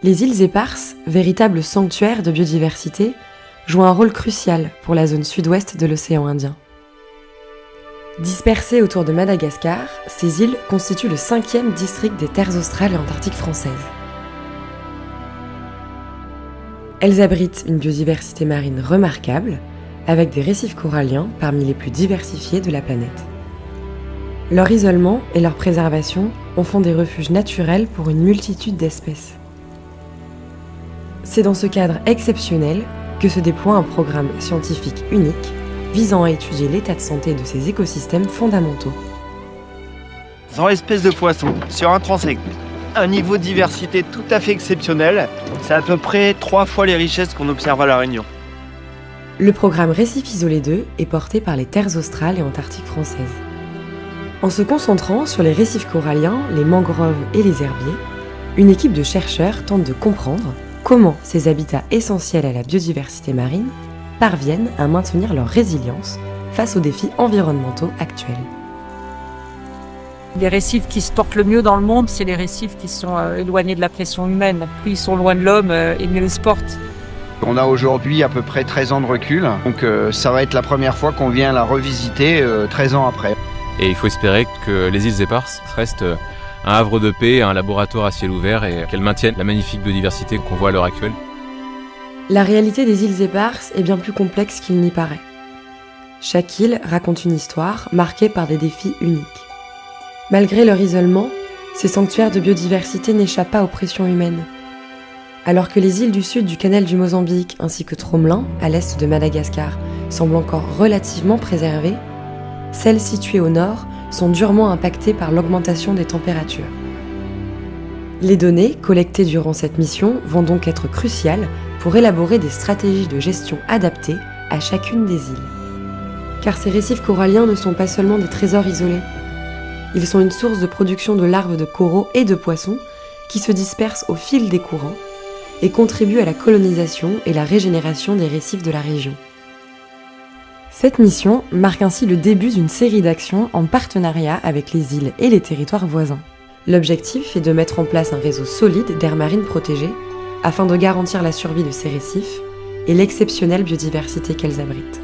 Les îles Éparses, véritables sanctuaires de biodiversité, jouent un rôle crucial pour la zone sud-ouest de l'océan Indien. Dispersées autour de Madagascar, ces îles constituent le 5e district des terres australes et antarctiques françaises. Elles abritent une biodiversité marine remarquable, avec des récifs coralliens parmi les plus diversifiés de la planète. Leur isolement et leur préservation en font des refuges naturels pour une multitude d'espèces. C'est dans ce cadre exceptionnel que se déploie un programme scientifique unique visant à étudier l'état de santé de ces écosystèmes fondamentaux. 100 espèces de poissons sur un transect. Un niveau de diversité tout à fait exceptionnel. C'est à peu près 3 fois les richesses qu'on observe à La Réunion. Le programme Récifs isolés 2 est porté par les terres australes et antarctiques françaises. En se concentrant sur les récifs coralliens, les mangroves et les herbiers, une équipe de chercheurs tente de comprendre comment ces habitats essentiels à la biodiversité marine parviennent à maintenir leur résilience face aux défis environnementaux actuels. Les récifs qui se portent le mieux dans le monde, c'est les récifs qui sont éloignés de la pression humaine. Plus ils sont loin de l'homme, et mieux ils se portent. On a aujourd'hui à peu près 13 ans de recul, donc ça va être la première fois qu'on vient la revisiter 13 ans après. Et il faut espérer que les îles Éparses restent un havre de paix, un laboratoire à ciel ouvert et qu'elles maintiennent la magnifique biodiversité qu'on voit à l'heure actuelle. La réalité des îles Éparses est bien plus complexe qu'il n'y paraît. Chaque île raconte une histoire marquée par des défis uniques. Malgré leur isolement, ces sanctuaires de biodiversité n'échappent pas aux pressions humaines. Alors que les îles du sud du canal du Mozambique ainsi que Tromelin, à l'est de Madagascar, semblent encore relativement préservées, celles situées au nord sont durement impactées par l'augmentation des températures. Les données collectées durant cette mission vont donc être cruciales pour élaborer des stratégies de gestion adaptées à chacune des îles. Car ces récifs coralliens ne sont pas seulement des trésors isolés. Ils sont une source de production de larves de coraux et de poissons qui se dispersent au fil des courants et contribuent à la colonisation et la régénération des récifs de la région. Cette mission marque ainsi le début d'une série d'actions en partenariat avec les îles et les territoires voisins. L'objectif est de mettre en place un réseau solide d'aires marines protégées afin de garantir la survie de ces récifs et l'exceptionnelle biodiversité qu'elles abritent.